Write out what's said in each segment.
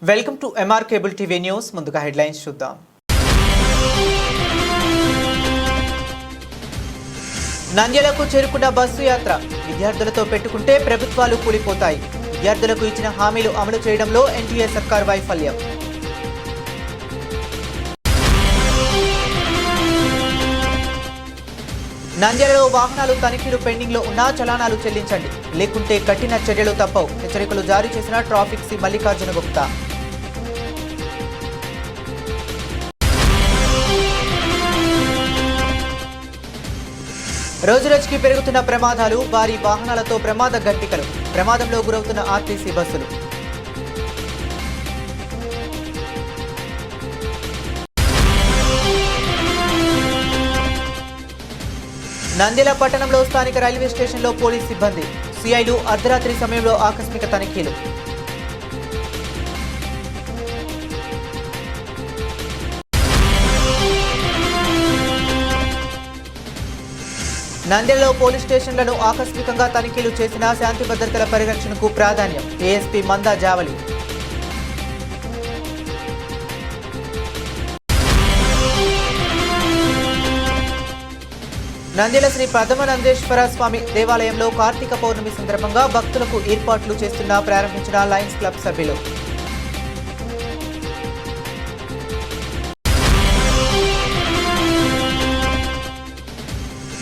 Welcome to M R cable TV news. ముందుగా headlines చూద్దాం. నంద్యాలకు చేరుకున్న బస్సు యాత్ర. విద్యార్థులతో పెట్టుకుంటే ప్రభుత్వాలు కూలిపోతాయి. విద్యార్థులకు ఇచ్చిన హామీలు అమలు చేయడంలో ఎన్టీఏ సర్కార్ వైఫల్యం. నంద్యాలలో వాహనాలు తనిఖీలు పెండింగ్ లో ఉన్నా చలానాలు చెల్లించండి, లేకుంటే కఠిన చర్యలు తప్పవు. హెచ్చరికలు జారీ చేసిన ట్రాఫిక్ సి మల్లికార్జున గుప్తా. రోజురోజుకి పెరుగుతున్న ప్రమాదాలు, భారీ వాహనాలతో ప్రమాద ఘంటికలు. ప్రమాదంలో గురవుతున్న ఆర్టీసీ బస్సులు. నంద్యాల పట్టణంలో స్థానిక రైల్వే స్టేషన్లో పోలీస్ సిబ్బంది, సిఐలు అర్ధరాత్రి సమయంలో ఆకస్మిక తనిఖీలు. నంద్యాలలో పోలీస్ స్టేషన్లను ఆకస్మికంగా తనిఖీలు చేసిన శాంతి భద్రతల పరిరక్షణకు ప్రాధాన్యం. ఏఎస్పీ మందా జావలి. నంద్యాల శ్రీ పద్మనందేశ్వర స్వామి దేవాలయంలో కార్తీక పౌర్ణమి సందర్భంగా భక్తులకు ఏర్పాట్లు చేస్తున్న ప్రారంభించిన లయన్స్ క్లబ్ సభ్యులు.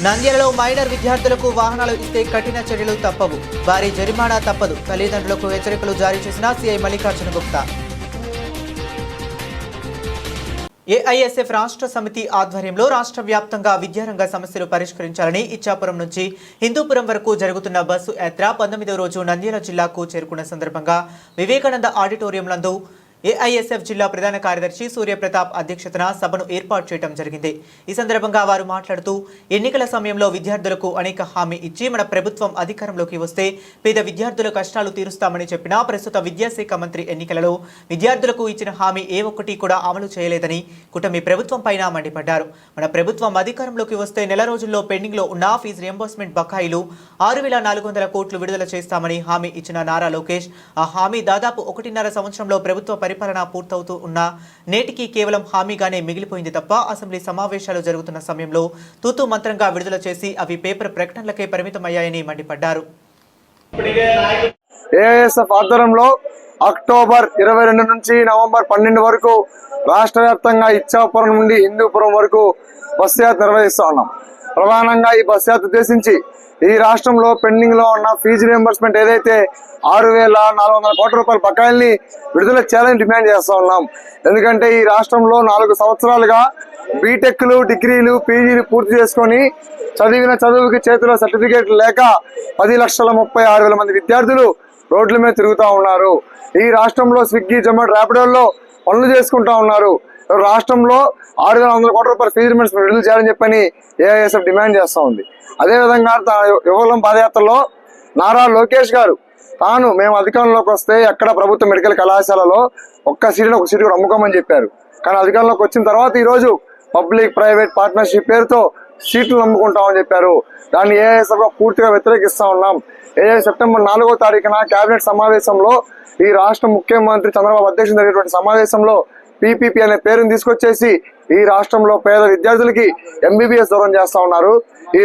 నంద్యాలలో మైనర్ విద్యార్థులకు వాహనాలు ఇస్తే కఠిన చర్యలు తప్పవు, భారీ జరిమానా తప్పదు. తల్లిదండ్రులకు హెచ్చరికలు జారీ చేసిన సిఐ మల్లికార్జున గుప్తా. ఏఐఎస్ఎఫ్ రాష్ట్ర సమితి ఆధ్వర్యంలో రాష్ట్ర వ్యాప్తంగా విద్యారంగ సమస్యలు పరిష్కరించాలని ఇచ్చాపురం నుంచి హిందూపురం వరకు జరుగుతున్న బస్సు యాత్ర 19వ రోజు నంద్యాల జిల్లాకు చేరుకున్న సందర్భంగా వివేకానంద ఆడిటోరియం నందు ఏఐఎస్ఎఫ్ జిల్లా ప్రధాన కార్యదర్శి సూర్యప్రతాప్ అధ్యక్షతన సభను ఏర్పాటు చేయడం జరిగింది. ఈ సందర్భంగా వారు మాట్లాడుతూ, ఎన్నికల సమయంలో విద్యార్థులకు అనేక హామీ ఇచ్చి మన ప్రభుత్వం అధికారంలోకి వస్తే పేద విద్యార్థుల కష్టాలు తీరుస్తామని చెప్పినా ప్రస్తుత విద్యాశాఖ మంత్రి ఎన్నికలలో విద్యార్థులకు ఇచ్చిన హామీ ఏ ఒక్కటి కూడా అమలు చేయలేదని కూటమి ప్రభుత్వం పైన మండిపడ్డారు. మన ప్రభుత్వం అధికారంలోకి వస్తే నెల రోజుల్లో పెండింగ్ లో ఉన్న ఫీజు రియంబర్స్మెంట్ బకాయిలు 6,400 కోట్లు విడుదల చేస్తామని హామీ ఇచ్చిన నారా లోకేష్ ఆ హామీ దాదాపు 1.5 సంవత్సరంలో ప్రభుత్వ పరిపాలన పూర్తవుతూ ఉన్న నేటికి కేవలం హామీగానే మిగిలిపోయింది తప్ప అసెంబ్లీ సమావేశాలు జరుగుతున్న సమయంలో తూతూ మంత్రంగా విడుదల చేసి అవి పేపర్ ప్రకటనలకే పరిమితమయ్యాయని మండిపడ్డారు. ఏఐఎస్ఎఫ్ ఆధ్వర్యంలో అక్టోబర్ 22 నుంచి నవంబర్ 12 వరకు రాష్ట్ర వ్యాప్తంగా ఇచ్చాపురం నుండి హిందూపురం వరకు బస్సు యాత్ర నిర్వహిస్తూ ఉన్నాం. ప్రధానంగా ఈ బస్సు యాత్ర ఉద్దేశించి ఈ రాష్ట్రంలో పెండింగ్ లో ఉన్న ఫీజు రియంబర్స్మెంట్ ఏదైతే 6,400 కోట్ల రూపాయల బకాయిల్ని విడుదల చేయాలని డిమాండ్ చేస్తూ ఉన్నాం. ఎందుకంటే ఈ రాష్ట్రంలో 4 సంవత్సరాలుగా బీటెక్లు, డిగ్రీలు, పీజీలు పూర్తి చేసుకొని చదివిన చదువుకి చేతిలో సర్టిఫికేట్లు లేక 10,36,000 మంది విద్యార్థులు రోడ్ల మీద తిరుగుతూ ఉన్నారు. ఈ రాష్ట్రంలో స్విగ్గీ, జొమాటో, ర్యాపిడోల్లో పనులు చేసుకుంటా ఉన్నారు. రాష్ట్రంలో 6,100 కోట్ల రూపాయల ఫీజు రియంబర్స్మెంట్ విడుదల చేయాలని చెప్పని ఏఐఎస్ఎఫ్ డిమాండ్ చేస్తూ ఉంది. అదేవిధంగా యువలం పాదయాత్రలో నారా లోకేష్ గారు తాను మేము అధికారంలోకి వస్తే ఎక్కడ ప్రభుత్వ మెడికల్ కళాశాలలో ఒక సీటు కూడా అమ్ముకోమని చెప్పారు. కానీ అధికారంలోకి వచ్చిన తర్వాత ఈరోజు పబ్లిక్ ప్రైవేట్ పార్ట్నర్షిప్ పేరుతో సీట్లు అమ్ముకుంటామని చెప్పారు. దాన్ని ఏఐఎస్ఎఫ్ పూర్తిగా వ్యతిరేకిస్తా ఉన్నాం. సెప్టెంబర్ 4వ తారీఖున కేబినెట్ సమావేశంలో ఈ రాష్ట్ర ముఖ్యమంత్రి చంద్రబాబు అధ్యక్షత జరిగినటువంటి సమావేశంలో పీపీపీ అనే పేరుని తీసుకొచ్చేసి ఈ రాష్ట్రంలో పేద విద్యార్థులకి ఎంబీబీఎస్ దూరం చేస్తా ఉన్నారు. ఈ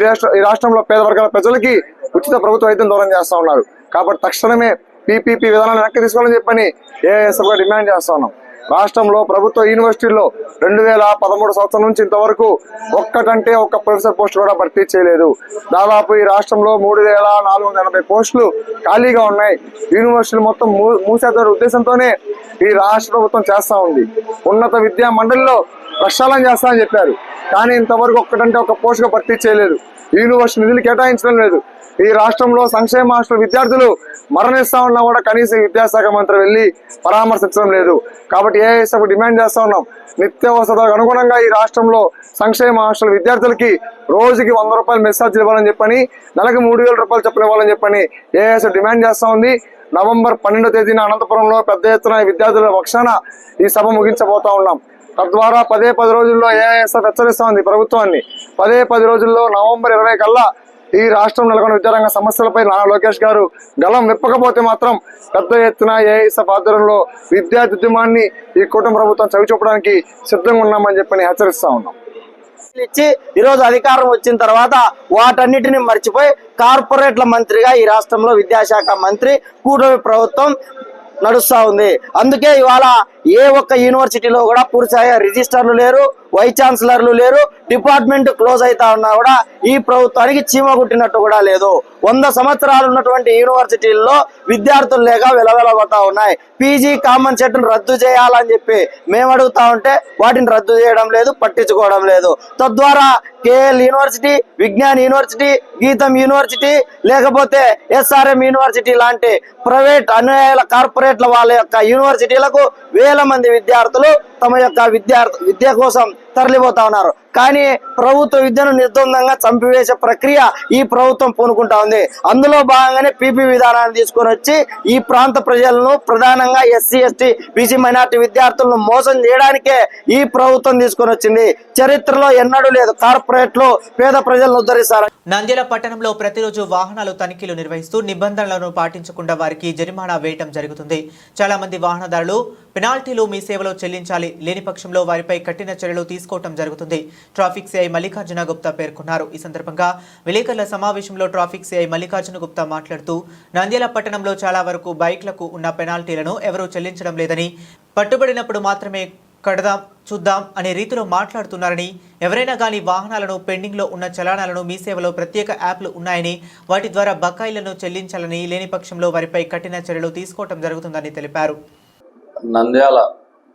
రాష్ట్రంలో పేద వర్గాల ప్రజలకి ఉచిత ప్రభుత్వ వైద్యం దూరం చేస్తా ఉన్నారు. కాబట్టి తక్షణమే పీపీపీ విధానాన్ని వెనక్కి తీసుకోవాలని చెప్పని ఏఐఎస్ఎఫ్ గా డిమాండ్ చేస్తా ఉన్నాం. రాష్ట్రంలో ప్రభుత్వ యూనివర్సిటీల్లో 2013 సంవత్సరం నుంచి ఇంతవరకు ఒక్కటంటే ఒక్క ప్రొఫెసర్ పోస్ట్ కూడా భర్తీ చేయలేదు. దాదాపు ఈ రాష్ట్రంలో 3,480 పోస్టులు ఖాళీగా ఉన్నాయి. యూనివర్సిటీలు మొత్తం మూసేద్దాం ఉద్దేశంతోనే ఈ రాష్ట్ర ప్రభుత్వం చేస్తా ఉంది. ఉన్నత విద్యా మండలిలో ప్రక్షాళన చేస్తామని చెప్పారు. కానీ ఇంతవరకు ఒక్కటంటే ఒక్క పోస్టుగా భర్తీ చేయలేదు. యూనివర్సిటీ నిధులు కేటాయించడం లేదు. ఈ రాష్ట్రంలో సంక్షేమ హాస్టల్ విద్యార్థులు మరణిస్తా ఉన్నా కూడా కనీసం విద్యాశాఖ మంత్రి వెళ్లి పరామర్శించడం లేదు. కాబట్టి ఏఐఎస్ఎఫ్ డిమాండ్ చేస్తా ఉన్నాం. నిత్యావసరాలకు అనుగుణంగా ఈ రాష్ట్రంలో సంక్షేమ హాస్టల్ విద్యార్థులకి రోజుకి 100 రూపాయలు మెస్ ఛార్జీలు ఇవ్వాలని చెప్పని, నెలకు 3,000 రూపాయలు చొప్పున ఇవ్వాలని చెప్పని ఏఐఎస్ఎఫ్ డిమాండ్ చేస్తా ఉంది. నవంబర్ 12వ తేదీన అనంతపురంలో పెద్ద ఎత్తున విద్యార్థుల పక్షాన ఈ సభ ముగించబోతా ఉన్నాం. తద్వారా 10 రోజుల్లో ఏఐఎస్ఎఫ్ హెచ్చరిస్తా ఉంది ప్రభుత్వాన్ని. 10 రోజుల్లో నవంబర్ 20 కల్లా ఈ రాష్ట్రం నెలకొన్న విద్యారంగ సమస్యలపై నారా లోకేష్ గారు గలం విప్పకపోతే మాత్రం పెద్ద ఎత్తున ఏఐఎస్ఎఫ్ ఆధ్వర్యంలో విద్యార్థి ఉద్యమాన్ని ఈ కూటమి ప్రభుత్వం చవిచూపడానికి సిద్ధంగా ఉన్నామని చెప్పి హెచ్చరిస్తా ఉన్నాం. ఇచ్చి ఈరోజు అధికారం వచ్చిన తర్వాత వాటన్నిటిని మర్చిపోయి కార్పొరేట్ల మంత్రిగా ఈ రాష్ట్రంలో విద్యాశాఖ మంత్రి కూటమి ప్రభుత్వం నడుస్తా ఉంది. అందుకే ఇవాళ ఏ ఒక్క యూనివర్సిటీలో కూడా పూర్తి రిజిస్టర్లు లేరు, వైస్ ఛాన్సలర్లు లేరు, డిపార్ట్మెంట్ క్లోజ్ అవుతా ఉన్నా కూడా ఈ ప్రభుత్వానికి చీమ కుట్టినట్టు కూడా లేదు. 100 సంవత్సరాలు ఉన్నటువంటి యూనివర్సిటీల్లో విద్యార్థులు లేక వెలవెలబోతా ఉన్నాయి. పీజీ కామన్ సెట్ రద్దు చేయాలని చెప్పి మేము అడుగుతా ఉంటే వాటిని రద్దు చేయడం లేదు, పట్టించుకోవడం లేదు. తద్వారా కేఎల్ యూనివర్సిటీ, విజ్ఞాన్ యూనివర్సిటీ, గీతం యూనివర్సిటీ, లేకపోతే ఎస్ఆర్ఎం యూనివర్సిటీ లాంటి ప్రైవేట్ అన్యాయాల కార్పొరేట్ల వాళ్ళ యొక్క యూనివర్సిటీలకు వేల మంది విద్యార్థులు తమ యొక్క విద్య కోసం తరలిపోతా ఉన్నారు. కానీ ప్రభుత్వ విద్యను నిర్ద్వందంగా చంపివేసే ప్రక్రియ ఈ ప్రభుత్వం పూనుకుంటా ఉంది. అందులో భాగంగానే పీపీ విధానాన్ని తీసుకొని వచ్చి ఈ ప్రాంత ప్రజలను, ప్రధానంగా ఎస్సీ, ఎస్టీ, బీసీ, మైనార్టీ విద్యార్థులను మోసం చేయడానికే ఈ ప్రభుత్వం తీసుకొని వచ్చింది. చరిత్రలో ఎన్నడూ లేదు కార్పొరేట్లు పేద ప్రజలను ఉద్ధరిస్తారు. నంద్యాల పట్టణంలో ప్రతిరోజు వాహనాలు తనిఖీలు నిర్వహిస్తూ నిబంధనలను పాటించకుండా వారికి జరిమానా వేయటం జరుగుతుంది. చాలా మంది వాహనదారులు పెనాల్టీలు మీ సేవలో చెల్లించాలి, లేని పక్షంలో వారిపై కఠిన చర్యలు తీసుకోవటం జరుగుతుంది. ట్రాఫిక్ సిఐ మల్లికార్జున గుప్తా పేర్కొన్నారు. ఈ సందర్భంగా విలేకరుల సమావేశంలో ట్రాఫిక్ సిఐ మల్లికార్జున గుప్తా మాట్లాడుతూ నంద్యాల పట్టణంలో చాలా వరకు బైక్లకు ఉన్న పెనాల్టీలను ఎవరూ చెల్లించడం లేదని, పట్టుబడినప్పుడు మాత్రమే కడదాం చూద్దాం అనే రీతిలో మాట్లాడుతున్నారని, ఎవరైనా కానీ వాహనాలను పెండింగ్లో ఉన్న చలానాలను మీ సేవలో ప్రత్యేక యాప్లు ఉన్నాయని, వాటి ద్వారా బకాయిలను చెల్లించాలని, లేని పక్షంలో వారిపై కఠిన చర్యలు తీసుకోవటం జరుగుతుందని తెలిపారు. నంద్యాల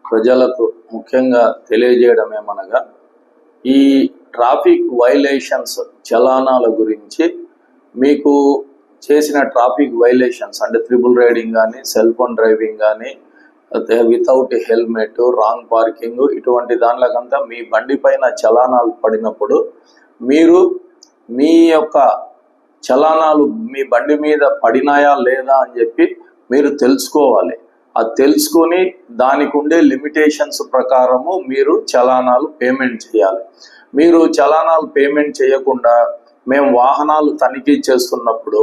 ప్రజలకు ముఖ్యంగా తెలియజేయడం ఏమనగా, ఈ ట్రాఫిక్ వైలేషన్స్ చలానాల గురించి మీకు చేసిన ట్రాఫిక్ వైలేషన్స్ అంటే ట్రిపుల్ రైడింగ్ కానీ, సెల్ ఫోన్ డ్రైవింగ్ కానీ, వితౌట్ హెల్మెట్, రాంగ్ పార్కింగ్, ఇటువంటి దానిలకంతా మీ బండి పైన చలానాలు పడినప్పుడు మీరు మీ యొక్క చలానాలు మీ బండి మీద పడినాయా లేదా అని చెప్పి మీరు తెలుసుకోవాలి. అది తెలుసుకొని దానికి ఉండే లిమిటేషన్స్ ప్రకారము మీరు చలానాలు పేమెంట్ చేయాలి. మీరు చలానాలు పేమెంట్ చేయకుండా మేము వాహనాలు తనిఖీ చేస్తున్నప్పుడు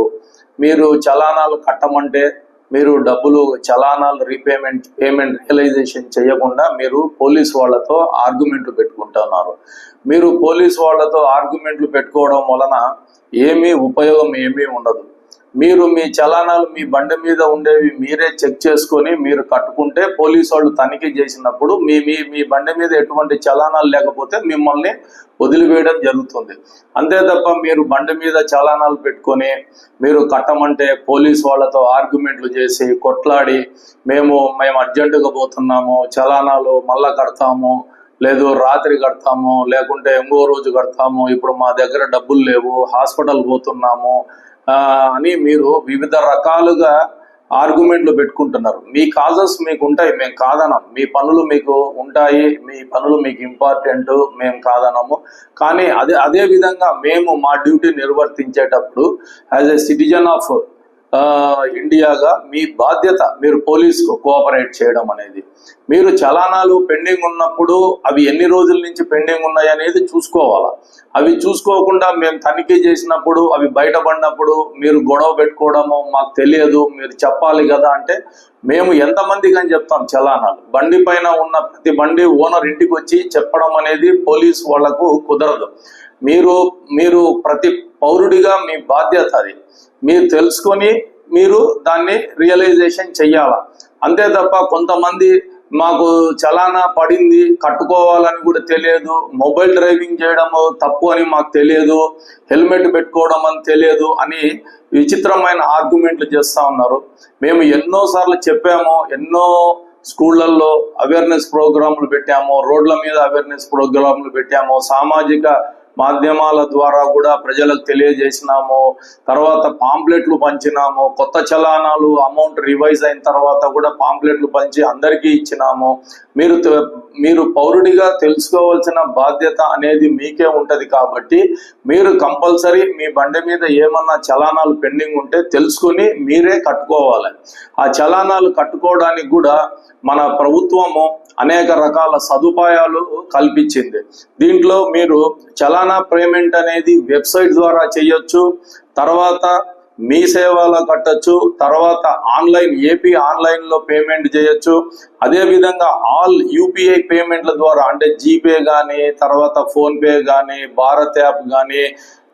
మీరు చలానాలు కట్టమంటే మీరు డబ్బులు చలానాలు పేమెంట్ రియలైజేషన్ చేయకుండా మీరు పోలీస్ వాళ్ళతో ఆర్గ్యుమెంట్లు పెట్టుకుంటున్నారు. మీరు పోలీస్ వాళ్ళతో ఆర్గ్యుమెంట్లు పెట్టుకోవడం వలన ఉపయోగం ఏమీ ఉండదు. మీరు మీ చలానాలు మీ బండి మీద ఉండేవి మీరే చెక్ చేసుకొని మీరు కట్టుకుంటే పోలీసు వాళ్ళు తనిఖీ చేసినప్పుడు మీ బండి మీద ఎటువంటి చలానాలు లేకపోతే మిమ్మల్ని వదిలివేయడం జరుగుతుంది. అంతే తప్ప మీరు బండి మీద చలానాలు పెట్టుకొని మీరు కట్టమంటే పోలీసు వాళ్ళతో ఆర్గ్యుమెంట్లు చేసి కొట్లాడి మేము అర్జెంటుగా పోతున్నాము, చలానాలు మళ్ళా కడతాము, లేదు రాత్రి కడతాము, లేకుంటే ఇంకో రోజు కడతాము, ఇప్పుడు మా దగ్గర డబ్బులు లేవు, హాస్పిటల్ పోతున్నాము అని మీరు వివిధ రకాలుగా ఆర్గ్యుమెంట్లు పెట్టుకుంటున్నారు. మీ కాజెస్ మీకు ఉంటాయి, మేము కాదనం. మీ పనులు మీకు ఉంటాయి, మీ పనులు మీకు ఇంపార్టెంట్, మేము కాదనము. కానీ అదే విధంగా మేము మా డ్యూటీ నిర్వర్తించేటప్పుడు యాజ్ ఎ సిటిజన్ ఆఫ్ ఇండియాగా మీ బాధ్యత మీరు పోలీసుకు కోఆపరేట్ చేయడం అనేది. మీరు చలానాలు పెండింగ్ ఉన్నప్పుడు అవి ఎన్ని రోజుల నుంచి పెండింగ్ ఉన్నాయి అనేది చూసుకోవాలా. అవి చూసుకోకుండా మేము తనిఖీ చేసినప్పుడు అవి బయటపడినప్పుడు మీరు గొడవ పెట్టుకోవడము మాకు తెలియదు, మీరు చెప్పాలి కదా అంటే మేము ఎంతమందికి అని చెప్తాం. చలానాలు బండి పైన ఉన్న ప్రతి బండి ఓనర్ ఇంటికి వచ్చి చెప్పడం అనేది పోలీసు వాళ్లకు కుదరదు. మీరు ప్రతి పౌరుడిగా మీ బాధ్యత అది. మీరు తెలుసుకొని మీరు దాన్ని రియలైజేషన్ చెయ్యాలా. అంతే తప్ప కొంతమంది మాకు చలానా పడింది కట్టుకోవాలని కూడా తెలియదు, మొబైల్ డ్రైవింగ్ చేయడము తప్పు అని మాకు తెలియదు, హెల్మెట్ పెట్టుకోవడం అని తెలియదు అని విచిత్రమైన ఆర్గ్యుమెంట్లు చేస్తూ ఉన్నారు. మేము ఎన్నోసార్లు చెప్పాము, ఎన్నో స్కూళ్ళల్లో అవేర్నెస్ ప్రోగ్రాంలు పెట్టాము, రోడ్ల మీద అవేర్నెస్ ప్రోగ్రాంలు పెట్టాము, సామాజిక మాధ్యమాల ద్వారా కూడా ప్రజలకు తెలియజేసినాము, తర్వాత పాంప్లెట్లు పంచినాము, కొత్త చలానాలు అమౌంట్ రివైజ్ అయిన తర్వాత కూడా పాంప్లెట్లు పంచి అందరికీ ఇచ్చినాము. మీరు పౌరుడిగా తెలుసుకోవాల్సిన బాధ్యత అనేది మీకే ఉంటది. కాబట్టి మీరు కంపల్సరీ మీ బండి మీద ఏమన్నా చలానాలు పెండింగ్ ఉంటే తెలుసుకొని మీరే కట్టుకోవాలి. ఆ చలానాలు కట్టుకోవడానికి కూడా మన ప్రభుత్వము అనేక రకాల సదుపాయాలు కల్పించింది. దీంట్లో మీరు చలానా చలానా పేమెంట్ అనేది వెబ్సైట్ ద్వారా చేయొచ్చు. తర్వాత మీ సేవలో కట్టొచ్చు. తర్వాత ఆన్లైన్ ఏపీ ఆన్లైన్లో పేమెంట్ చేయొచ్చు. అదేవిధంగా ఆల్ యూపీఐ పేమెంట్ల ద్వారా అంటే జీపే కానీ, తర్వాత ఫోన్పే కానీ, భారత్ యాప్ కానీ,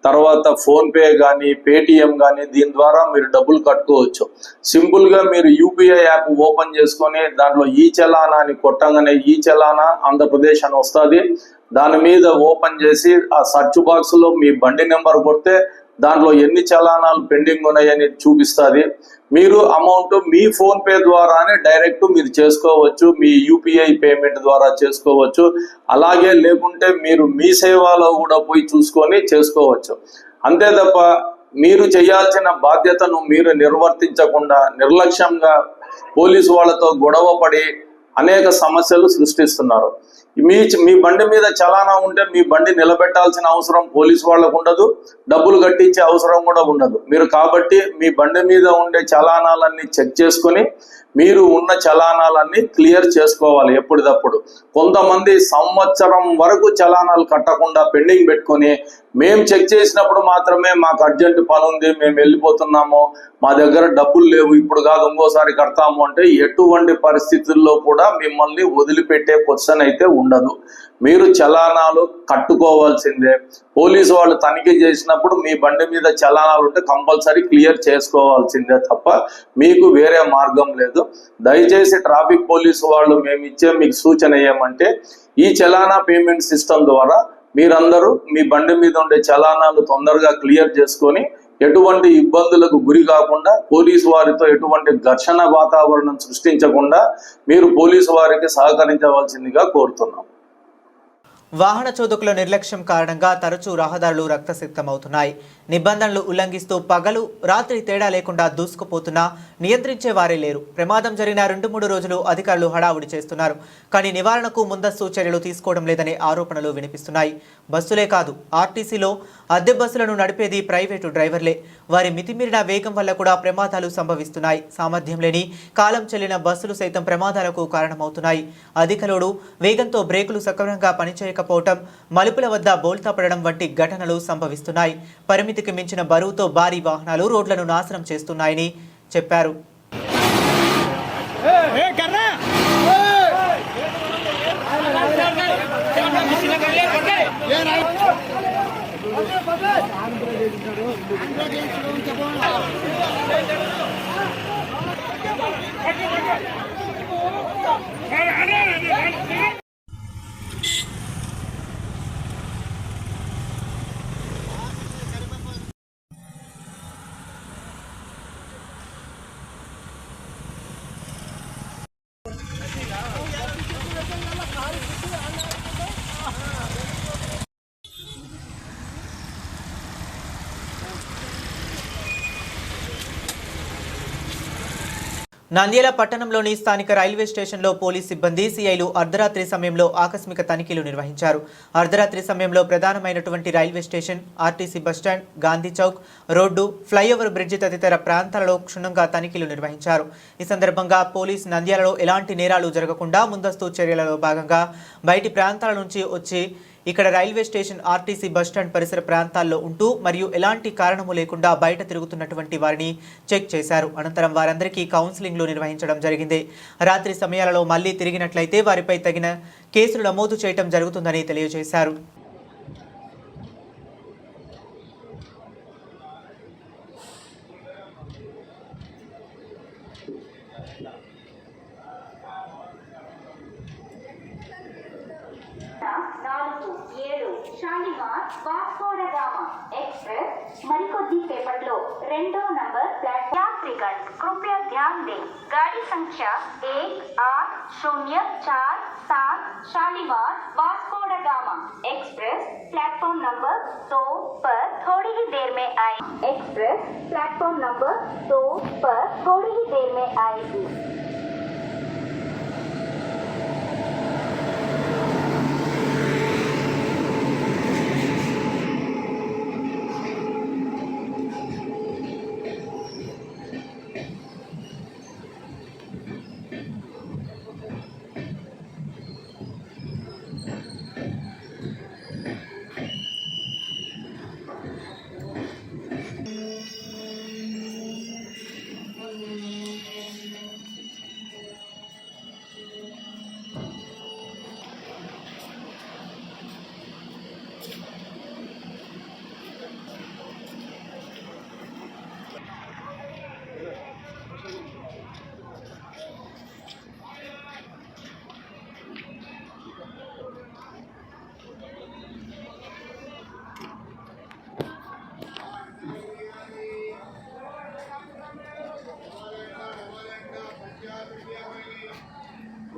తర్వాత ఫోన్పే కానీ, పేటిఎం కానీ దీని ద్వారా మీరు డబ్బులు కట్టుకోవచ్చు. సింపుల్గా మీరు యూపీఐ యాప్ ఓపెన్ చేసుకొని దాంట్లో ఈ చలానా అని కొట్టంగానే ఈ చలానా ఆంధ్రప్రదేశ్ అని వస్తుంది. దాని మీద ఓపెన్ చేసి ఆ సర్చ్ బాక్స్లో మీ బండి నెంబర్ కొడితే దాంట్లో ఎన్ని చలానాలు పెండింగ్ ఉన్నాయని చూపిస్తుంది. మీరు అమౌంట్ మీ ఫోన్పే ద్వారానే డైరెక్ట్ మీరు చేసుకోవచ్చు, మీ యూపీఐ పేమెంట్ ద్వారా చేసుకోవచ్చు. అలాగే లేకుంటే మీరు మీ సేవలో కూడా పోయి చూసుకొని చేసుకోవచ్చు. అంతే తప్ప మీరు చేయాల్సిన బాధ్యతను మీరు నిర్వర్తించకుండా నిర్లక్ష్యంగా పోలీసు వాళ్ళతో గొడవ పడి అనేక సమస్యలు సృష్టిస్తున్నారు. మీ బండి మీద చలానా ఉంటే మీ బండి నిలబెట్టాల్సిన అవసరం పోలీసు వాళ్ళకు ఉండదు, డబ్బులు కట్టించే అవసరం కూడా ఉండదు. మీరు కాబట్టి మీ బండి మీద ఉండే చలానాలన్నీ చెక్ చేసుకొని మీరు ఉన్న చలానాలన్నీ క్లియర్ చేసుకోవాలి ఎప్పటికప్పుడు. కొంతమంది సంవత్సరం వరకు చలానాలు కట్టకుండా పెండింగ్ పెట్టుకొని మేము చెక్ చేసినప్పుడు మాత్రమే మాకు అర్జెంట్ పని ఉంది, మేము వెళ్ళిపోతున్నాము, మా దగ్గర డబ్బులు లేవు, ఇప్పుడు కాదు ఇంకోసారి కడతాము అంటే ఎటువంటి పరిస్థితుల్లో కూడా మిమ్మల్ని వదిలిపెట్టే క్వశ్చన్ అయితే ఉండదు. మీరు చలానాలు కట్టుకోవాల్సిందే. పోలీసు వాళ్ళు తనిఖీ చేసినప్పుడు మీ బండి మీద చలానాలు ఉంటే కంపల్సరీ క్లియర్ చేసుకోవాల్సిందే తప్ప మీకు వేరే మార్గం లేదు. దయచేసి ట్రాఫిక్ పోలీసు వాళ్ళు మేము ఇచ్చే మీకు సూచన ఏమంటే ఈ చలానా పేమెంట్ సిస్టమ్ ద్వారా మీరందరూ మీ బండి మీద ఉండే చలానాలు తొందరగా క్లియర్ చేసుకొని ఎటువంటి ఇబ్బందులకు గురి కాకుండా పోలీసు వారితో ఎటువంటి ఘర్షణ వాతావరణం సృష్టించకుండా మీరు పోలీసు వారికి సహకరించవలసిందిగా కోరుతున్నాం. వాహన చోదకుల నిర్లక్ష్యం కారణంగా తరచూ రహదారులు రక్తసిక్తమవుతున్నాయి. నిబంధనలు ఉల్లంఘిస్తూ పగలు రాత్రి తేడా లేకుండా దూసుకుపోతున్నా నియంత్రించే వారే లేరు. ప్రమాదం జరిగిన 2-3 రోజులు అధికారులు హడావుడి చేస్తున్నారు. కానీ నివారణకు ముందస్తు చర్యలు తీసుకోవడం లేదనే ఆరోపణలు వినిపిస్తున్నాయి. బస్సులే కాదు, ఆర్టీసీలో అద్దె బస్సులను నడిపేది ప్రైవేటు డ్రైవర్లే. వారి మితిమీరిన వేగం వల్ల కూడా ప్రమాదాలు సంభవిస్తున్నాయి. సామర్థ్యం లేని కాలం చెల్లిన బస్సులు సైతం ప్రమాదాలకు కారణమవుతున్నాయి. అధిక లోడు, వేగంతో బ్రేకులు సక్రమంగా పనిచేయకపోవటం, మలుపుల వద్ద బోల్తా పడడం వంటి ఘటనలు సంభవిస్తున్నాయి. పరిమితికి మించిన బరువుతో భారీ వాహనాలు రోడ్లను నాశనం చేస్తున్నాయని చెప్పారు. నంద్యాల పట్టణంలోని స్థానిక రైల్వే స్టేషన్లో పోలీస్ సిబ్బంది సిఐలు అర్ధరాత్రి సమయంలో ఆకస్మిక తనిఖీలు నిర్వహించారు. అర్ధరాత్రి సమయంలో ప్రధానమైనటువంటి railway station, RTC bus stand, Gandhi Chowk, road, flyover bridge తదితర ప్రాంతాలలో క్షుణ్ణంగా తనిఖీలు నిర్వహించారు. ఈ సందర్భంగా పోలీస్ నంద్యాలలో ఎలాంటి నేరాలు జరగకుండా ముందస్తు చర్యలలో భాగంగా బయటి ప్రాంతాల నుంచి వచ్చి ఇక్కడ రైల్వే స్టేషన్, ఆర్టీసీ బస్టాండ్ పరిసర ప్రాంతాల్లో ఉంటూ మరియు ఎలాంటి కారణము లేకుండా బయట తిరుగుతున్నటువంటి వారిని చెక్ చేశారు. అనంతరం వారందరికీ కౌన్సిలింగ్లు నిర్వహించడం జరిగింది. రాత్రి సమయాలలో మళ్లీ తిరిగినట్లయితే వారిపై తగిన కేసులు నమోదు చేయడం జరుగుతుందని తెలియజేశారు. शालीमार वास्को दा गामा एक्सप्रेस मरिकोद्दी सेपटलो 2 नंबर प्लेटफॉर्म। यात्रीगण कृपया ध्यान दें, गाड़ी संख्या 18047 शालीमार वास्को दा गामा एक्सप्रेस प्लेटफॉर्म नंबर 2 पर थोड़ी ही देर में आई। एक्सप्रेस प्लेटफॉर्म नंबर 2 पर थोड़ी ही देर में आएगी।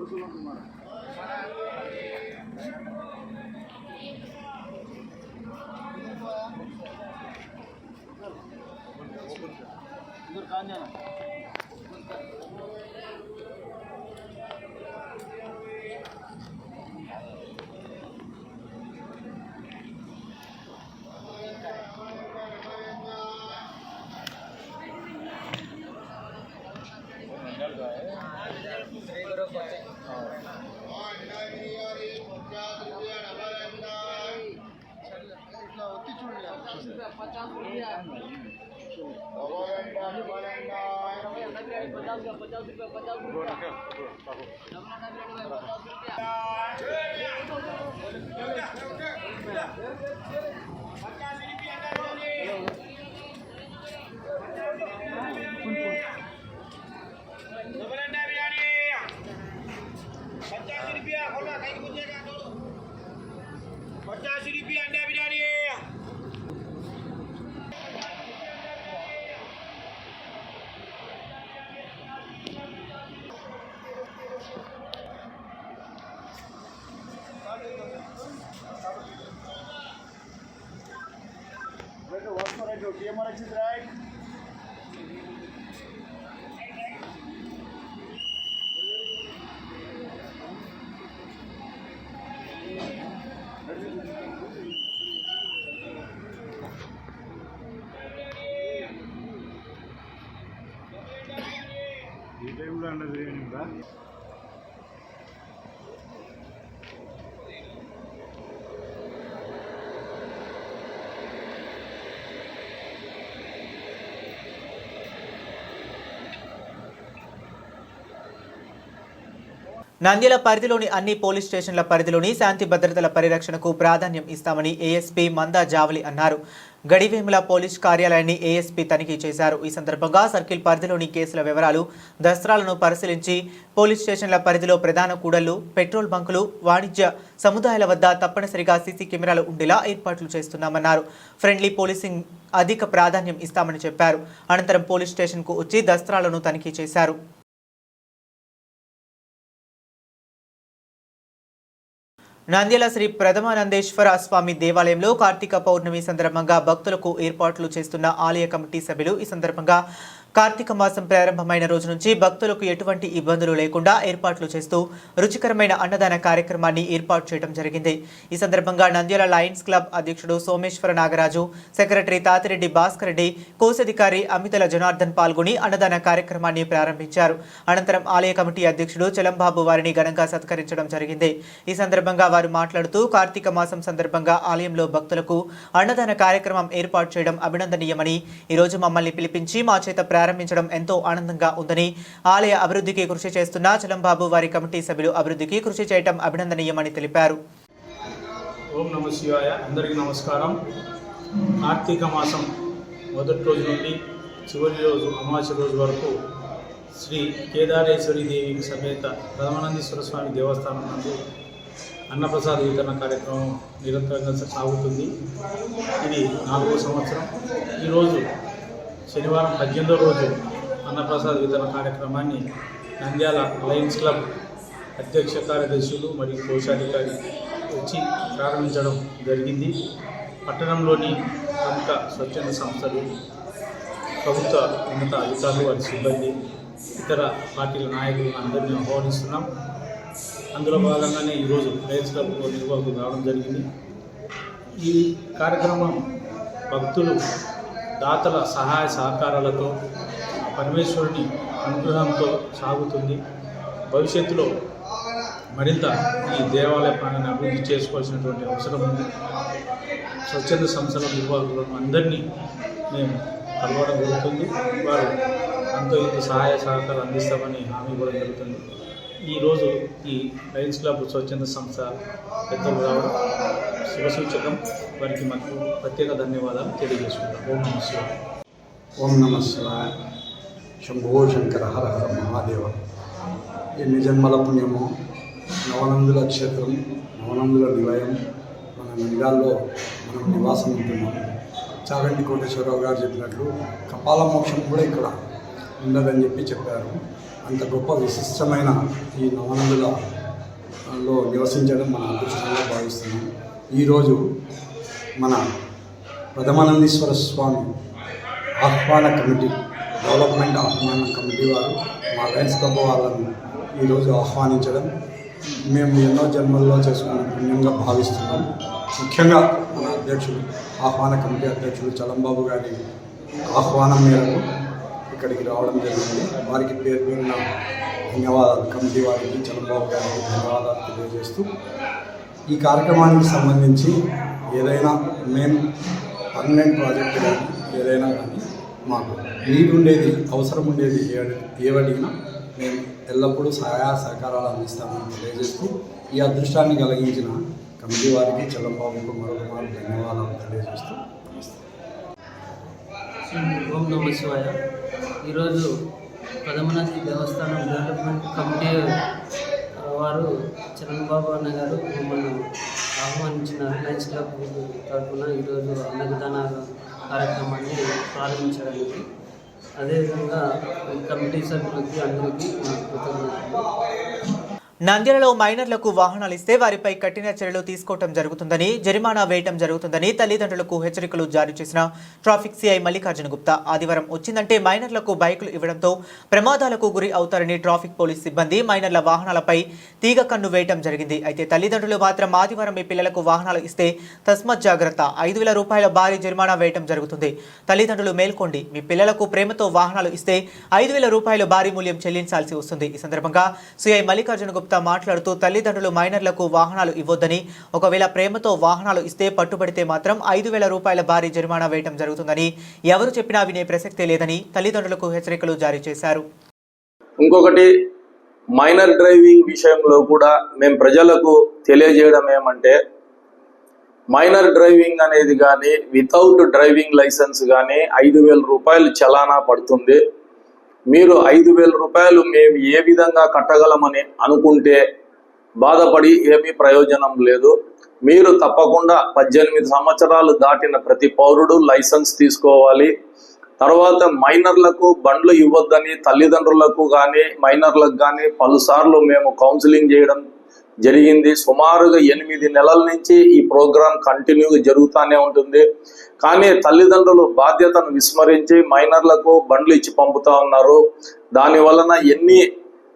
ఈ టైంలో అన్నది ఏంటా? నంద్యాల పరిధిలోని అన్ని పోలీస్ స్టేషన్ల పరిధిలోని శాంతి భద్రతల పరిరక్షణకు ప్రాధాన్యం ఇస్తామని ఏఎస్పీ మందా జావలి అన్నారు. గడివేముల పోలీస్ కార్యాలయాన్ని ఏఎస్పీ తనిఖీ చేశారు. ఈ సందర్భంగా సర్కిల్ పరిధిలోని కేసుల వివరాలు, దస్త్రాలను పరిశీలించి పోలీస్ స్టేషన్ల పరిధిలో ప్రధాన కూడళ్లు, పెట్రోల్ బంకులు, వాణిజ్య సముదాయాల వద్ద తప్పనిసరిగా సీసీ కెమెరాలు ఉండేలా ఏర్పాట్లు చేస్తున్నామన్నారు. ఫ్రెండ్లీ పోలీసింగ్ అధిక ప్రాధాన్యం ఇస్తామని చెప్పారు. అనంతరం పోలీస్ స్టేషన్కు వచ్చి దస్త్రాలను తనిఖీ చేశారు. నంద్యాల శ్రీ ప్రథమానందేశ్వర స్వామి దేవాలయంలో కార్తీక పౌర్ణమి సందర్భంగా భక్తులకు ఏర్పాట్లు చేస్తున్న ఆలయ కమిటీ సభ్యులు ఈ సందర్భంగా కార్తీక మాసం ప్రారంభమైన రోజు నుంచి భక్తులకు ఎటువంటి ఇబ్బందులు లేకుండా ఏర్పాట్లు చేస్తూ రుచికరమైన అన్నదాన కార్యక్రమాన్ని ఏర్పాటు చేయడం జరిగింది. ఈ సందర్భంగా నంద్యాల లయన్స్ క్లబ్ అధ్యక్షుడు సోమేశ్వర నాగరాజు, సెక్రటరీ తాతిరెడ్డి భాస్కర్ రెడ్డి, కోశాధికారి అమితల జనార్దన్ పాల్గొని అన్నదాన కార్యక్రమాన్ని ప్రారంభించారు. అనంతరం ఆలయ కమిటీ అధ్యక్షుడు చలంబాబు వారిని ఘనంగా సత్కరించడం జరిగింది. ఈ సందర్భంగా వారు మాట్లాడుతూ కార్తీక మాసం సందర్భంగా ఆలయంలో భక్తులకు అన్నదాన కార్యక్రమం ఏర్పాటు చేయడం అభినందనీయమని, ఈ రోజు మమ్మల్ని పిలిపించి మా చేత ప్రారంభించడం ఎంతో ఆనందంగా ఉందని, ఆలయ అభివృద్ధికి కృషి చేస్తున్న చలంబాబు వారి కమిటీ సభ్యులు అభివృద్ధికి కృషి చేయడం అభినందనీయమని తెలిపారు. ఓం నమః శివాయ. అందరికీ నమస్కారం. కార్తీక మాసం మొదటి రోజు నుండి చివరి రోజు అమావాస్య రోజు వరకు శ్రీ కేదారేశ్వరి దేవి సమేత ప్రథమానందేశ్వర స్వామి దేవస్థానం నందు అన్నప్రసాద వితరణ కార్యక్రమం నిరంతరంగా సాగుతుంది. ఇది 4వ సంవత్సరం. ఈరోజు శనివారం 18వ రోజు అన్నప్రసాద వితరణ కార్యక్రమాన్ని నంద్యాల లయన్స్ క్లబ్ అధ్యక్ష కార్యదర్శులు మరియు కోశాధికారి వచ్చి ప్రారంభించడం జరిగింది. పట్టణంలోని ప్రముఖ స్వచ్ఛంద సంస్థలు, ప్రభుత్వ ఉన్నత అధికారులు, వారి సిబ్బంది, ఇతర పార్టీల నాయకులు అందరినీ ఆహ్వానిస్తున్నాం. అందులో భాగంగానే ఈరోజు లయన్స్ క్లబ్ నిర్వాహకులు రావడం జరిగింది. ఈ కార్యక్రమం భక్తులు, దాతల సహాయ సహకారాలతో, పరమేశ్వరుని అనుగ్రహంతో సాగుతుంది. భవిష్యత్తులో మరింత ఈ దేవాలయ ప్రాంగాన్ని అభివృద్ధి చేసుకోవాల్సినటువంటి అవసరం ఉంది. స్వచ్ఛంద సంస్థల నిర్వాహకులను అందరినీ మేము కలవడం జరుగుతుంది. వారు అంతో ఇంత సహాయ సహకారం అందిస్తామని హామీ ఇవ్వడం జరుగుతుంది. ఈరోజు ఈ లయన్స్ క్లబ్ స్వచ్ఛంద సంస్థ పెద్దలు రావడం శుభసూచకం. వారికి మాకు ప్రత్యేక ధన్యవాదాలు తెలియజేసుకుంటాం. ఓం నమః శివాయ. ఓం నమః శివాయ. శంభో శంకర హర హర మహాదేవ. ఎన్ని జన్మల పుణ్యమో, నవనందుల క్షేత్రం, నవనందుల నిలయం మన నంద్యాలలో మనం నివాసం ఉంటున్నాం. చాగంటి కోటేశ్వరరావు గారు చెప్పినట్లు కపాల మోక్షం కూడా ఇక్కడ ఉన్నదని చెప్పారు. అంత గొప్ప విశిష్టమైన ఈ నవనందులలో నివసించడం మన అదృష్టంగా భావిస్తున్నాం. ఈరోజు మన ప్రథమానందీశ్వర స్వామి ఆహ్వాన కమిటీ, డెవలప్మెంట్ ఆహ్వాన కమిటీ వారు మా లయన్స్ క్లబ్ వాళ్ళను ఈరోజు ఆహ్వానించడం మేము ఎన్నో జన్మల్లో చేసుకున్న పుణ్యంగా భావిస్తున్నాం. ముఖ్యంగా మన అధ్యక్షులు, ఆహ్వాన కమిటీ అధ్యక్షులు చలంబాబు గారి ఆహ్వానం మేరకు ఇక్కడికి రావడం జరిగింది. వారికి పేరు పేరున ధన్యవాదాలు. కమిటీ వారికి, చలంబాబు గారికి ధన్యవాదాలు తెలియజేస్తూ, ఈ కార్యక్రమానికి సంబంధించి ఏదైనా మేము పర్మనెంట్ ప్రాజెక్టు కానీ ఏదైనా కానీ మాకు నీడ్ ఉండేది, అవసరం ఉండేది ఏవడిగినా మేము ఎల్లప్పుడూ సహాయ సహకారాలు అందిస్తామని తెలియజేస్తూ, ఈ అదృష్టాన్ని కలిగించిన కమిటీ వారికి, చలంబాబుకు మరొక ధన్యవాదాలు తెలియజేస్తూ ఓం నమ శివాయ. ఈరోజు పదమనాథి దేవస్థానం డెవలప్మెంట్ కమిటీ వారు చరణబాబు అన్న గారు మమ్మల్ని ఆహ్వానించిన లయన్స్ క్లబ్ తరఫున ఈరోజు అన్నదాన కార్యక్రమాన్ని ప్రారంభించడానికి, అదేవిధంగా కమిటీ సభ్యులకి అందరికీ మా కృతజ్ఞతలు. నంద్యాలలో మైనర్లకు వాహనాలు ఇస్తే వారిపై కఠిన చర్యలు తీసుకోవడం జరుగుతుందని, జరిమానా వేయటం జరుగుతుందని తల్లిదండ్రులకు హెచ్చరికలు జారీ చేసిన ట్రాఫిక్ సిఐ మల్లికార్జున గుప్తా ఆదివారం వచ్చిందంటే మైనర్లకు బైకులు ఇవ్వడంతో ప్రమాదాలకు గురి అవుతారని ట్రాఫిక్ పోలీస్ సిబ్బంది మైనర్ల వాహనాలపై తీగ కన్ను వేయటం జరిగింది. అయితే తల్లిదండ్రులు మాత్రం ఆదివారం మీ పిల్లలకు వాహనాలు ఇస్తే తస్మత్ జాగ్రత్త, 5,000 రూపాయల భారీ జరిమానా వేయటం జరుగుతుంది. తల్లిదండ్రులు మేల్కోండి, మీ పిల్లలకు ప్రేమతో వాహనాలు ఇస్తే 5,000 రూపాయలు భారీ మూల్యం చెల్లించాల్సి వస్తుంది. ఈ సందర్భంగా సిఐ మల్లికార్జున గుప్తా మాట్లాడుతూ తల్లిదండ్రులు మైనర్లకు వాహనాలు ఇవ్వొద్దని, ఒకవేళ ప్రేమతో వాహనాలు ఇస్తే పట్టుబడితే మాత్రం 5,000 రూపాయల భారీ జరిమానా వేయటం జరుగుతుందని, ఎవరు చెప్పినా వినే ప్రసక్తే లేదని తల్లిదండ్రులకు హెచ్చరికలు జారీ చేశారు. ఇంకొకటి, మైనర్ డ్రైవింగ్ విషయంలో కూడా మేము ప్రజలకు తెలియజేయడం ఏమంటే, మైనర్ డ్రైవింగ్ అనేది కానీ వితౌట్ డ్రైవింగ్ లైసెన్స్ కానీ 5,000 రూపాయలు చలానా పడుతుంది. మీరు 5,000 రూపాయలు మేము ఏ విధంగా కట్టగలమని అనుకుంటే బాధపడి ఏమీ ప్రయోజనం లేదు. మీరు తప్పకుండా 18 సంవత్సరాలు దాటిన ప్రతి పౌరుడు లైసెన్స్ తీసుకోవాలి. తర్వాత మైనర్లకు బండ్లు ఇవ్వద్దని తల్లిదండ్రులకు కానీ మైనర్లకు కానీ పలుసార్లు మేము కౌన్సిలింగ్ చేయడం జరిగింది. సుమారుగా 8 నెలల నుంచి ఈ ప్రోగ్రాం కంటిన్యూగా జరుగుతూనే ఉంటుంది. కానీ తల్లిదండ్రులు బాధ్యతను విస్మరించి మైనర్లకు బండ్లు ఇచ్చి పంపుతా ఉన్నారు. దాని వలన ఎన్ని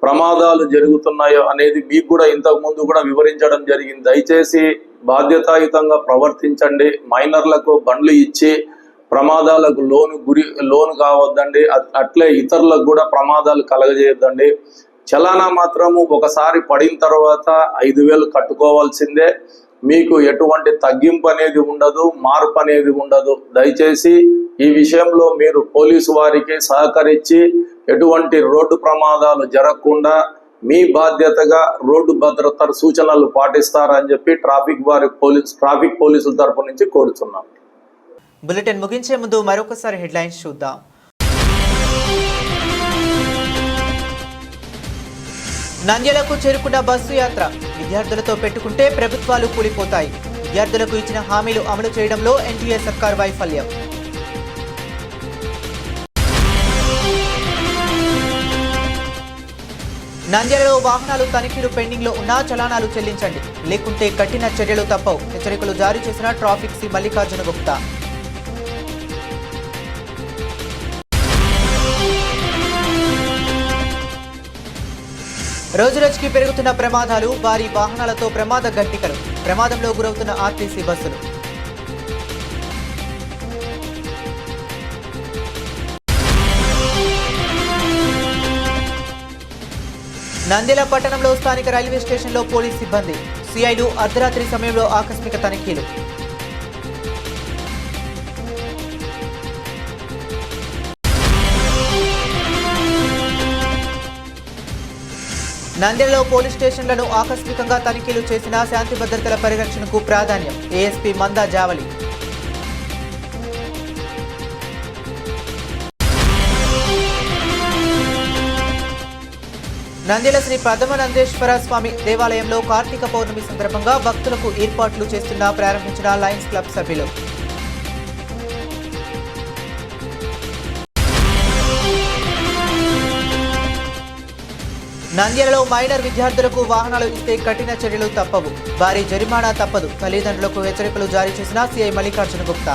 ప్రమాదాలు జరుగుతున్నాయో అనేది మీకు కూడా ఇంతకు ముందు కూడా వివరించడం జరిగింది. దయచేసి బాధ్యతాయుతంగా ప్రవర్తించండి. మైనర్లకు బండ్లు ఇచ్చి ప్రమాదాలకు లోను కావద్దండి. అట్లే ఇతరులకు కూడా ప్రమాదాలు కలగజేయద్దండి. చలానా మాత్రము ఒకసారి పడిన తర్వాత 5,000 కట్టుకోవాల్సిందే. మీకు ఎటువంటి తగ్గింపు అనేది ఉండదు, మార్పు అనేది ఉండదు. దయచేసి ఈ విషయంలో మీరు పోలీసు వారికి సహకరించి ఎటువంటి రోడ్డు ప్రమాదాలు జరగకుండా మీ బాధ్యతగా రోడ్డు భద్రత సూచనలు పాటిస్తారని చెప్పి ట్రాఫిక్ పోలీసుల తరపు నుంచి కోరుతున్నాం. బులెటిన్ ముగించే ముందు మరొకసారి హెడ్లైన్స్ చూద్దాం. నంద్యాలకు చేరుకున్న బస్సు యాత్ర, విద్యార్థులతో పెట్టుకుంటే ప్రభుత్వాలు కూలిపోతాయి. విద్యార్థులకు ఇచ్చిన హామీలు అమలు చేయడంలో ఎన్డీఏ సర్కార్ వైఫల్యం. నంద్యాలలో వాహనాలు తనిఖీలు పెండింగ్లో ఉన్నా చలానాలు చెల్లించండి, లేకుంటే కఠిన చర్యలు తప్పవు. హెచ్చరికలు జారీ చేసిన ట్రాఫిక్ సి మల్లికార్జున గుప్తా. రోజురోజుకి పెరుగుతున్న ప్రమాదాలు, భారీ వాహనాలతో ప్రమాద ఘంటికలు, ప్రమాదంలో గురవుతున్న ఆర్టీసీ బస్సులు. నంద్యాల పట్టణంలో స్థానిక రైల్వే స్టేషన్లో పోలీస్ సిబ్బంది, సిఐలు అర్ధరాత్రి సమయంలో ఆకస్మిక తనిఖీలు. నంద్యాలలో పోలీస్ స్టేషన్లను ఆకస్మికంగా తనిఖీలు చేసిన శాంతి భద్రతల పరిరక్షణకు ప్రాధాన్యం, ఏఎస్పీ మందా జావలి. నంద్యాల శ్రీ పద్మనందేశ్వర స్వామి దేవాలయంలో కార్తీక పౌర్ణమి సందర్భంగా భక్తులకు ఏర్పాట్లు చేస్తున్న ప్రారంభించిన లయన్స్ క్లబ్ సభ్యులు. నంద్యాలలో మైనర్ విద్యార్థులకు వాహనాలు ఇస్తే కఠిన చర్యలు తప్పవు, భారీ జరిమానా తప్పదు, తల్లిదండ్రులకు హెచ్చరికలు జారీ చేసిన సీఐ మల్లికార్జున గుప్తా.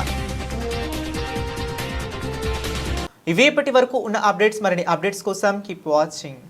ఇవి ఇప్పటి వరకు ఉన్న అప్డేట్స్. మరిన్ని అప్డేట్స్ కోసం కీప్ వాచింగ్.